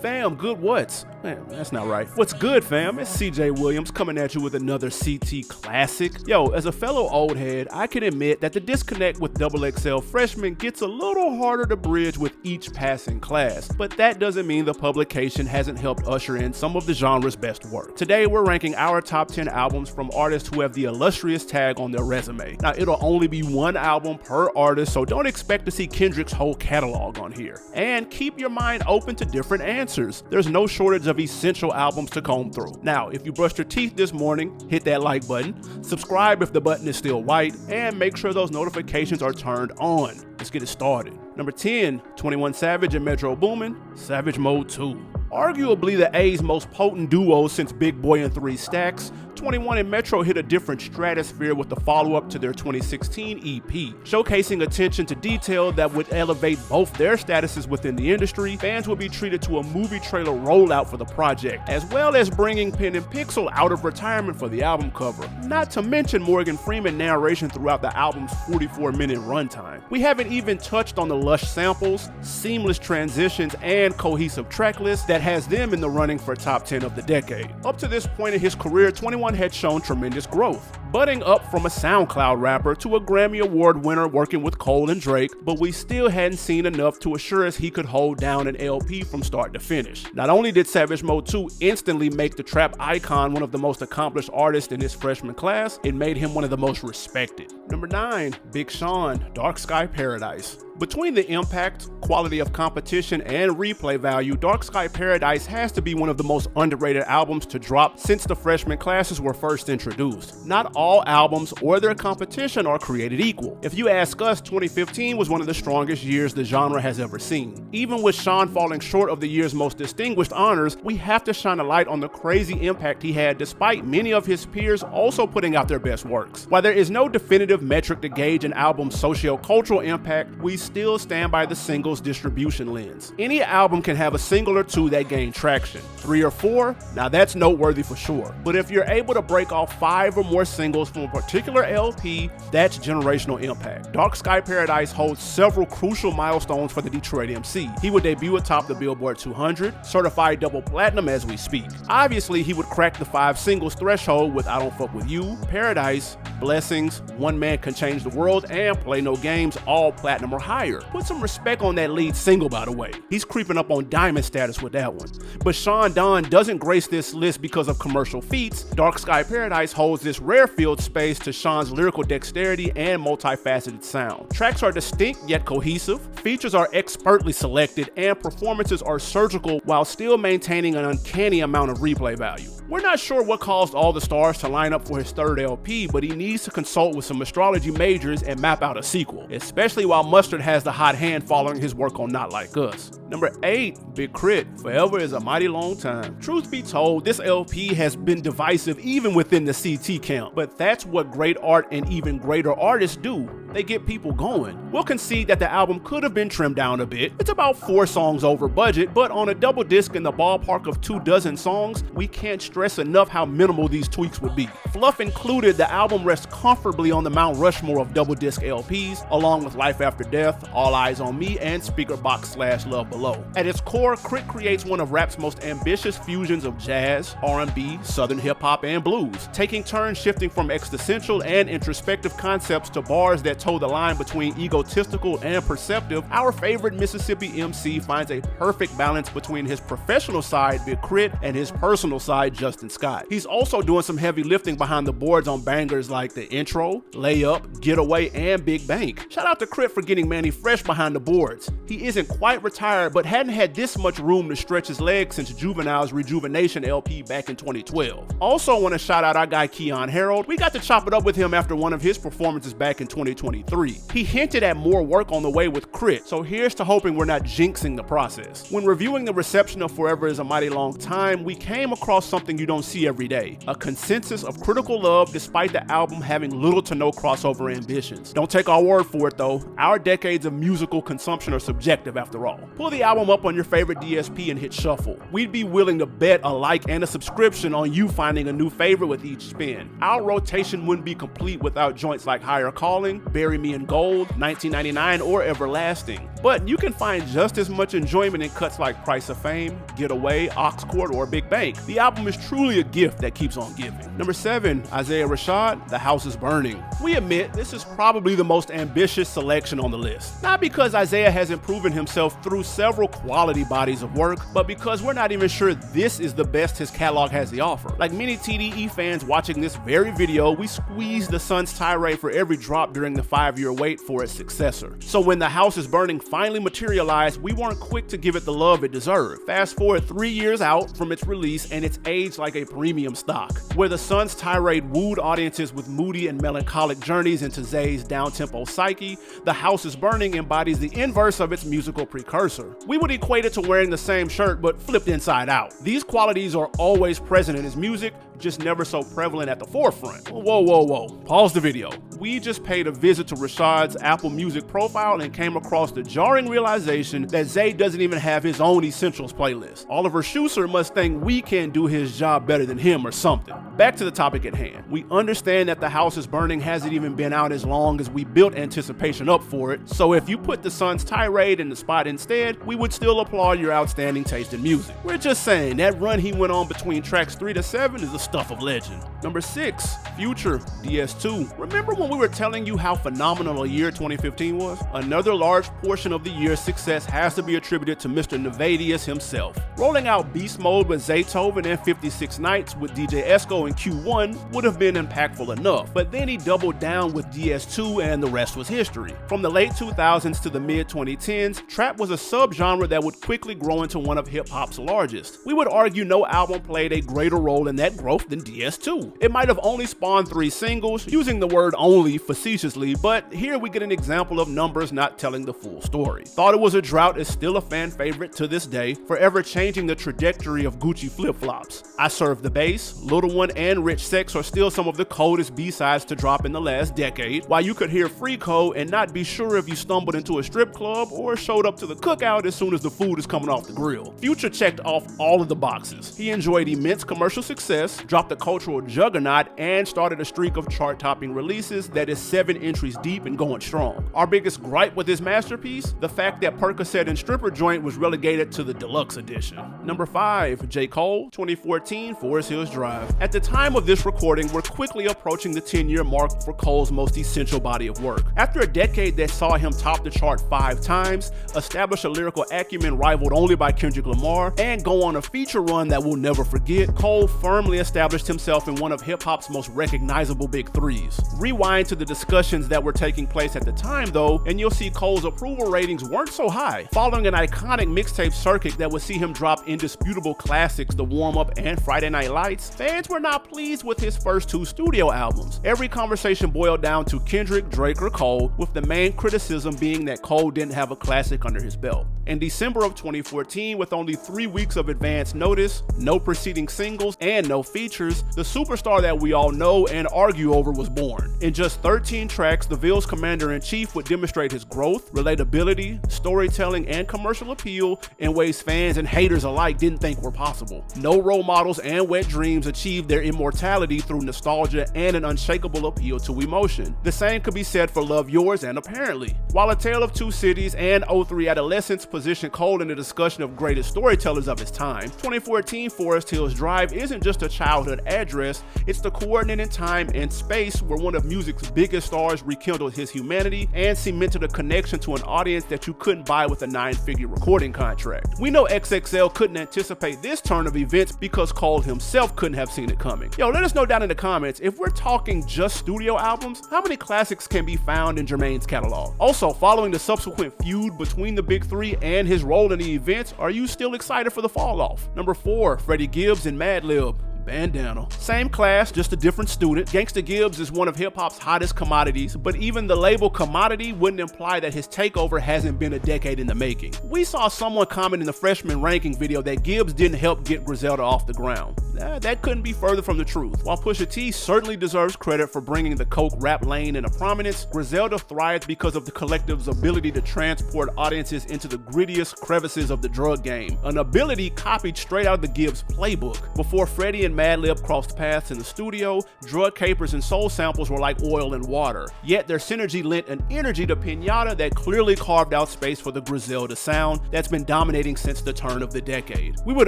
Fam, good what's? Man, that's not right. What's good, fam? It's CJ Williams coming at you with another CT classic. Yo, as a fellow old head, I can admit that the disconnect with XXL freshmen gets a little harder to bridge with each passing class, but that doesn't mean the publication hasn't helped usher in some of the genre's best work. Today, we're ranking our top 10 albums from artists who have the illustrious tag on their resume. Now, it'll only be one album per artist, so don't expect to see Kendrick's whole catalog on here. And keep your mind open to different answers. There's no shortage of essential albums to comb through. Now, if you brushed your teeth this morning, hit that like button, subscribe if the button is still white, and make sure those notifications are turned on. Let's get it started. Number 10, 21 Savage and Metro Boomin, Savage Mode 2. Arguably the A's most potent duo since Big Boy and 3 Stacks, 21 and Metro hit a different stratosphere with the follow-up to their 2016 EP. Showcasing attention to detail that would elevate both their statuses within the industry, fans would be treated to a movie trailer rollout for the project, as well as bringing Pen and Pixel out of retirement for the album cover. Not to mention Morgan Freeman narration throughout the album's 44-minute runtime. We haven't even touched on the lush samples, seamless transitions, and cohesive track list that has them in the running for top 10 of the decade. Up to this point in his career, 21 had shown tremendous growth, budding up from a SoundCloud rapper to a Grammy Award winner working with Cole and Drake, but we still hadn't seen enough to assure us he could hold down an LP from start to finish. Not only did Savage Mode 2 instantly make the trap icon one of the most accomplished artists in his freshman class, it made him one of the most respected. Number 9, Big Sean, Dark Sky Paradise. Between the impact, quality of competition, and replay value, Dark Sky Paradise has to be one of the most underrated albums to drop since the freshman classes were first introduced. Not all albums or their competition are created equal. If you ask us, 2015 was one of the strongest years the genre has ever seen. Even with Sean falling short of the year's most distinguished honors, we have to shine a light on the crazy impact he had despite many of his peers also putting out their best works. While there is no definitive metric to gauge an album's socio-cultural impact, we still stand by the singles distribution lens. Any album can have a single or two that gain traction. 3 or 4, now that's noteworthy for sure. But if you're able to break off 5 or more singles from a particular LP, that's generational impact. Dark Sky Paradise holds several crucial milestones for the Detroit MC. He would debut atop the Billboard 200, certified double platinum as we speak. Obviously, he would crack the 5 singles threshold with I Don't Fuck With You, Paradise, Blessings, One Man Can Change the World, and Play No Games, all platinum or higher. Put some respect on that lead single, by the way. He's creeping up on diamond status with that one. But Sean Don doesn't grace this list because of commercial feats. Dark Sky Paradise holds this rarefield space to Sean's lyrical dexterity and multifaceted sound. Tracks are distinct yet cohesive, features are expertly selected, and performances are surgical while still maintaining an uncanny amount of replay value. We're not sure what caused all the stars to line up for his third LP, but he needs to consult with some astrology majors and map out a sequel, especially while Mustard has the hot hand following his work on Not Like Us. Number 8, Big K.R.I.T, Forever Is a Mighty Long Time. Truth be told, this LP has been divisive even within the CT camp, but that's what great art and even greater artists do. They get people going. We'll concede that the album could have been trimmed down a bit. It's about 4 songs over budget, but on a double disc in the ballpark of 24 songs, we can't stress enough how minimal these tweaks would be. Fluff included, the album rests comfortably on the Mount Rushmore of double disc LPs, along with Life After Death, All Eyes on Me, and Speaker Box / Love Below. At its core, K.R.I.T creates one of rap's most ambitious fusions of jazz, R&B, southern hip-hop, and blues, taking turns shifting from existential and introspective concepts to bars that toe the line between egotistical and perceptive. Our favorite Mississippi MC finds a perfect balance between his professional side, Big K.R.I.T, and his personal side, Justin Scott. He's also doing some heavy lifting behind the boards on bangers like The Intro, Layup, Getaway, and Big Bank. Shout out to K.R.I.T for getting Manny fresh behind the boards. He isn't quite retired, but hadn't had this much room to stretch his legs since Juvenile's Rejuvenation LP back in 2012. Also want to shout out our guy Keon Harold. We got to chop it up with him after one of his performances back in 2023. He hinted at more work on the way with K.R.I.T, so here's to hoping we're not jinxing the process. When reviewing the reception of Forever Is a Mighty Long Time, we came across something you don't see every day. A consensus of critical love despite the album having little to no crossover ambitions. Don't take our word for it though. Our decades of musical consumption are subjective after all. Pull the album up on your favorite DSP and hit shuffle. We'd be willing to bet a like and a subscription on you finding a new favorite with each spin. Our rotation wouldn't be complete without joints like Higher Calling, Bury Me in Gold, 1999, or Everlasting. But you can find just as much enjoyment in cuts like Price of Fame, Get Away, Ox Court, or Big Bank. The album is truly a gift that keeps on giving. Number 7, Isaiah Rashad, The House is Burning. We admit this is probably the most ambitious selection on the list. Not because Isaiah hasn't proven himself through several quality bodies of work, but because we're not even sure this is the best his catalog has to offer. Like many TDE fans watching this very video, we squeezed the Sun's tirade for every drop during the 5-year wait for its successor. So when The House is Burning finally materialized, we weren't quick to give it the love it deserved. Fast forward 3 years out from its release and it's aged like a premium stock. Where the Sun's tirade wooed audiences with moody and melancholic journeys into Zay's down-tempo psyche, The House is Burning embodies the inverse of its musical precursor. We would equate it to wearing the same shirt but flipped inside out. These qualities are always present in his music, just never so prevalent at the forefront. Whoa. Pause the video. We just paid a visit to Rashad's Apple Music profile and came across the jarring realization that Zay doesn't even have his own Essentials playlist. Oliver Schuster must think we can do his job better than him or something. Back to the topic at hand. We understand that The House is Burning hasn't even been out as long as we built anticipation up for it, so if you put the Sun's tirade in the spot instead, we would still applaud your outstanding taste in music. We're just saying that run he went on between tracks 3 to 7 is the stuff of legend. Number 6, Future, DS2. Remember when we were telling you how phenomenal a year 2015 was? Another large portion of the year's success has to be attributed to Mr. Nevadius himself. Rolling out Beast Mode with Zaytoven and 56 Nights with DJ Esco in Q1 would have been impactful enough, but then he doubled down with DS2 and the rest was history. From the late 2000s to the mid 2010s, trap was a subgenre that would quickly grow into one of hip-hop's largest. We would argue no album played a greater role in that growth than DS2. It might have only spawned 3 singles, using the word only facetiously, but here we get an example of numbers not telling the full story. Thought It Was a Drought is still a fan favorite to this day, forever changing the trajectory of Gucci flip-flops. I Serve the Bass, Little One, and Rich Sex are still some of the coldest B-sides to drop in the last decade, while you could hear Free Code and not be sure if you stumbled into a strip club or showed up to the cookout as soon as the food is coming off the grill. Future checked off all of the boxes. He enjoyed immense commercial success, dropped a cultural juggernaut, and started a streak of chart-topping releases that is 7 entries deep and going strong. Our biggest gripe with this masterpiece? The fact that Percocet and Stripper Joint was relegated to the deluxe edition. Number 5, J. Cole, 2014, Forest Hills Drive. At the time of this recording, we're quickly approaching the 10-year mark for Cole's most essential body of work. After a decade that saw him top the chart 5 times, establish a lyrical acumen rivaled only by Kendrick Lamar, and go on a feature run that we'll never forget, Cole firmly established himself in one of hip-hop's most recognizable big threes. Rewind to the discussions that were taking place at the time though, and you'll see Cole's approval ratings weren't so high. Following an iconic mixtape circuit that would see him drop indisputable classics The Warm Up and Friday Night Lights, fans were not pleased with his first 2 studio albums. Every conversation boiled down to Kendrick, Drake, or Cole, with the main criticism being that Cole didn't have a classic under his belt. In December of 2014, with only 3 weeks of advance notice, no preceding singles, and no features, the superstar that we all know and argue over was born. In just 13 tracks, the Ville's commander-in-chief would demonstrate his growth, relatability, storytelling, and commercial appeal in ways fans and haters alike didn't think were possible. No Role Models and Wet Dreams achieved their immortality through nostalgia and an unshakable appeal to emotion. The same could be said for Love Yours and Apparently. While A Tale of Two Cities and 03 Adolescence positioned Cole in the discussion of greatest storytellers of his time, 2014 Forest Hills Drive isn't just a childhood address, it's the coordinate in time and space where one of music's biggest stars rekindled his humanity and cemented a connection to an audience that you couldn't buy with a 9-figure recording contract. We know XXL couldn't anticipate this turn of events because Cole himself couldn't have seen it coming. Yo, let us know down in the comments, if we're talking just studio albums, how many classics can be found in Jermaine's catalog? Also, following the subsequent feud between the Big Three and his role in the events, are you still excited for the fall off? Number 4, Freddie Gibbs and Madlib. Bandana. Same class, just a different student. Gangsta Gibbs is one of hip-hop's hottest commodities, but even the label commodity wouldn't imply that his takeover hasn't been a decade in the making. We saw someone comment in the freshman ranking video that Gibbs didn't help get Griselda off the ground. That couldn't be further from the truth. While Pusha T certainly deserves credit for bringing the coke rap lane into prominence, Griselda thrived because of the collective's ability to transport audiences into the grittiest crevices of the drug game, an ability copied straight out of the Gibbs playbook. Before Freddie and Madlib crossed paths in the studio, drug capers and soul samples were like oil and water. Yet their synergy lent an energy to Pinata that clearly carved out space for the Griselda sound that's been dominating since the turn of the decade. We would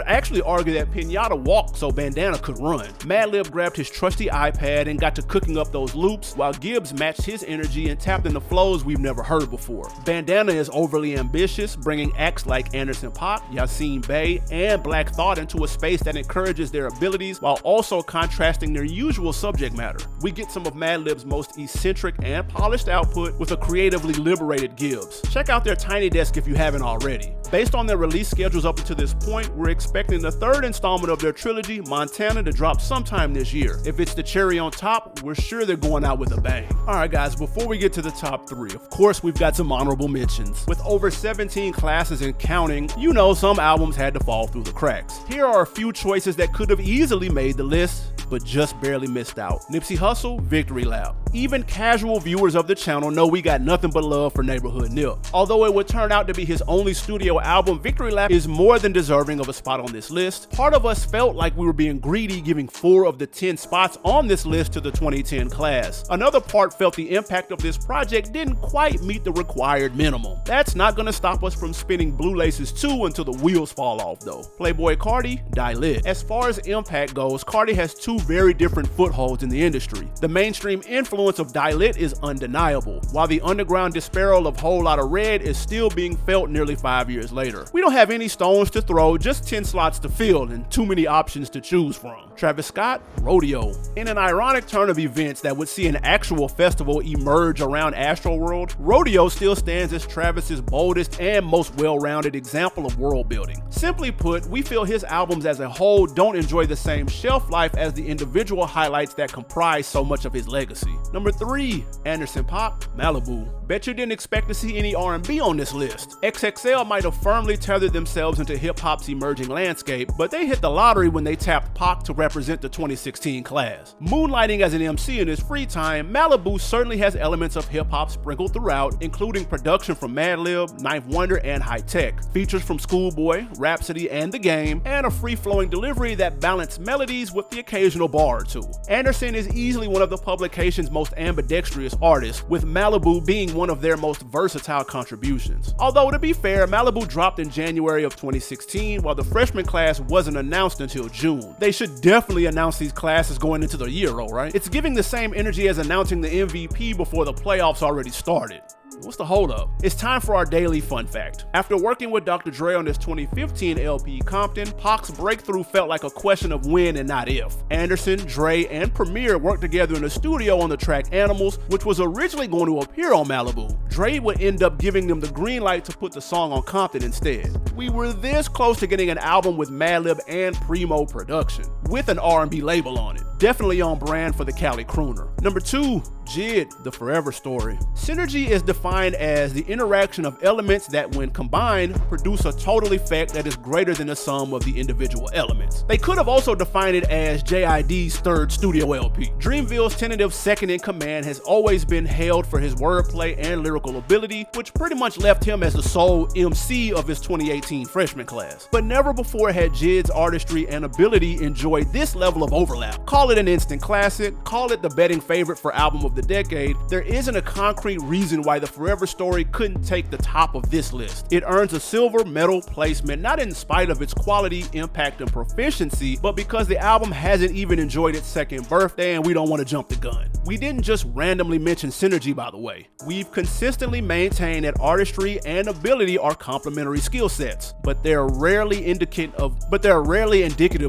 actually argue that Pinata walked so Bandana could run. Madlib grabbed his trusty iPad and got to cooking up those loops, while Gibbs matched his energy and tapped into flows we've never heard before. Bandana is overly ambitious, bringing acts like Anderson .Paak, Yasin Bey, and Black Thought into a space that encourages their abilities while also contrasting their usual subject matter. We get some of Madlib's most eccentric and polished output with a creatively liberated Gibbs. Check out their Tiny Desk if you haven't already. Based on their release schedules up until this point, we're expecting the third installment of their trilogy, Montana, to drop sometime this year. If it's the cherry on top, we're sure they're going out with a bang. Alright guys, before we get to the top 3, of course we've got some honorable mentions. With over 17 classes and counting, you know some albums had to fall through the cracks. Here are a few choices that could have easily made the list, but just barely missed out. Nipsey Hussle, Victory Lap. Even casual viewers of the channel know we got nothing but love for Neighborhood Nip. Although it would turn out to be his only studio album, Victory Lap is more than deserving of a spot on this list. Part of us felt like we were being greedy, giving 4 of the 10 spots on this list to the 2010 class. Another part felt the impact of this project didn't quite meet the required minimum. That's not gonna stop us from spinning Blue Laces 2 until the wheels fall off though. Playboy K.R.I.T, Die Lit. As far as impact goes, K.R.I.T has 2 very different footholds in the industry. The mainstream influence of Die Lit is undeniable, while the underground disparole of Whole Lotta Red is still being felt nearly 5 years later. We don't have any stones to throw, just 10 slots to fill and too many options to choose from. Travis Scott, Rodeo. In an ironic turn of events that would see an actual festival emerge around Astroworld, Rodeo still stands as Travis's boldest and most well-rounded example of world building. Simply put, we feel his albums as a whole don't enjoy the same shelf life as the individual highlights that comprise so much of his legacy. Number 3, Anderson .Paak, Malibu. Bet you didn't expect to see any R&B on this list. XXL might have firmly tethered themselves into hip-hop's emerging landscape, but they hit the lottery when they tapped Paak to represent the 2016 class. Moonlighting as an MC in his free time, Malibu certainly has elements of hip-hop sprinkled throughout, including production from Madlib, Ninth Wonder, and High Tech, features from Schoolboy, Rhapsody, and The Game, and a free-flowing delivery that balanced melodies with the occasional bar or two. Anderson is easily one of the publication's most ambidextrous artists, with Malibu being one of their most versatile contributions. Although to be fair, Malibu dropped in January of 2016, while the freshman class wasn't announced until June. They should definitely announce these classes going into the year, right? It's giving the same energy as announcing the MVP before the playoffs already started. What's the holdup? It's time for our daily fun fact. After working with Dr. Dre on his 2015 LP Compton, Paak's breakthrough felt like a question of when and not if. Anderson, Dre, and Premier worked together in the studio on the track Animals, which was originally going to appear on Malibu. Dre would end up giving them the green light to put the song on Compton instead. We were this close to getting an album with Madlib and Primo production, with an R&B label on it. Definitely on brand for the Cali crooner. Number 2, JID, The Forever Story. Synergy is defined as the interaction of elements that, when combined, produce a total effect that is greater than the sum of the individual elements. They could have also defined it as JID's third studio LP. Dreamville's tentative second in command has always been hailed for his wordplay and lyrical ability, which pretty much left him as the sole MC of his 2018 freshman class. But never before had JID's artistry and ability enjoyed this level of overlap. Call it an instant classic, call it the betting favorite for album of the decade, there isn't a concrete reason why The Forever Story couldn't take the top of this list. It earns a silver medal placement not in spite of its quality, impact, and proficiency, but because the album hasn't even enjoyed its second birthday and we don't want to jump the gun. We didn't just randomly mention synergy, by the way. We've consistently maintained that artistry and ability are complementary skill sets, but they're rarely indicative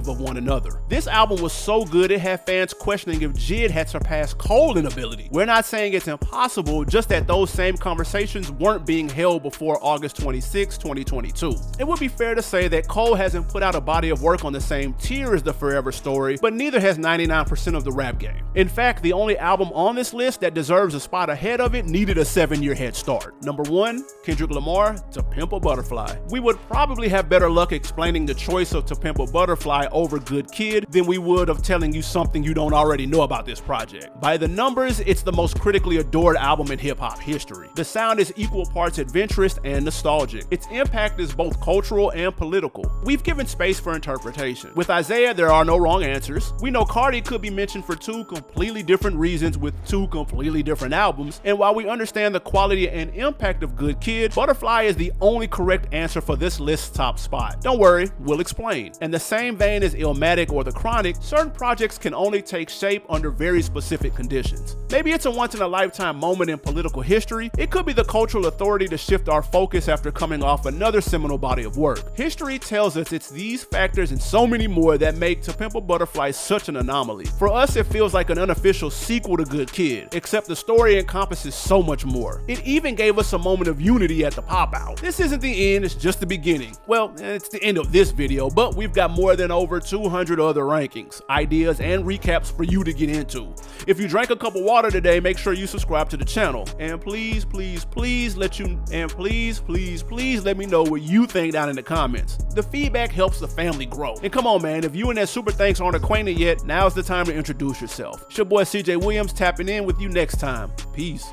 of one another. This album was so good it had fans questioning if JID had surpassed Cole in ability. We're not saying it's impossible, just that those same conversations weren't being held before August 26, 2022. It would be fair to say that Cole hasn't put out a body of work on the same tier as The Forever Story, but neither has 99% of the rap game. In fact, the only album on this list that deserves a spot ahead of it needed a 7-year head start. Number 1, Kendrick Lamar, To Pimp a Butterfly. We would probably have better luck explaining the choice of To Pimp a Butterfly over Good Kid than we would of telling you something you don't already know about this project. By the numbers, it's the most critically adored album in hip-hop history. The sound is equal parts adventurous and nostalgic. Its impact is both cultural and political. We've given space for interpretation. With Isaiah, there are no wrong answers. We know K.R.I.T could be mentioned for 2 completely different reasons with 2 completely different albums, and while we understand the quality and impact of Good Kid, Butterfly is the only correct answer for this list's top spot. Don't worry, we'll explain. In the same vein as Illmatic or The Chronic, certain projects can only take shape under very specific conditions. Maybe it's a once-in-a-lifetime moment in political history. It could be the cultural authority to shift our focus after coming off another seminal body of work. History tells us it's these factors and so many more that make To Pimp a Butterfly such an anomaly. For us, it feels like an unofficial sequel to Good Kid, except the story encompasses so much more. It even gave us a moment of unity at the pop out. This isn't the end, it's just the beginning. Well, it's the end of this video, but we've got more than over 200 other rankings, ideas, and recaps for you to get into. If you drank a cup of water today, make sure you subscribe to the channel. And please let me know what you think down in the comments. The feedback helps the family grow. And come on, man, if you and that super thanks aren't acquainted yet, now's the time to introduce yourself. It's your boy CJ Williams tapping in with you next time. Peace.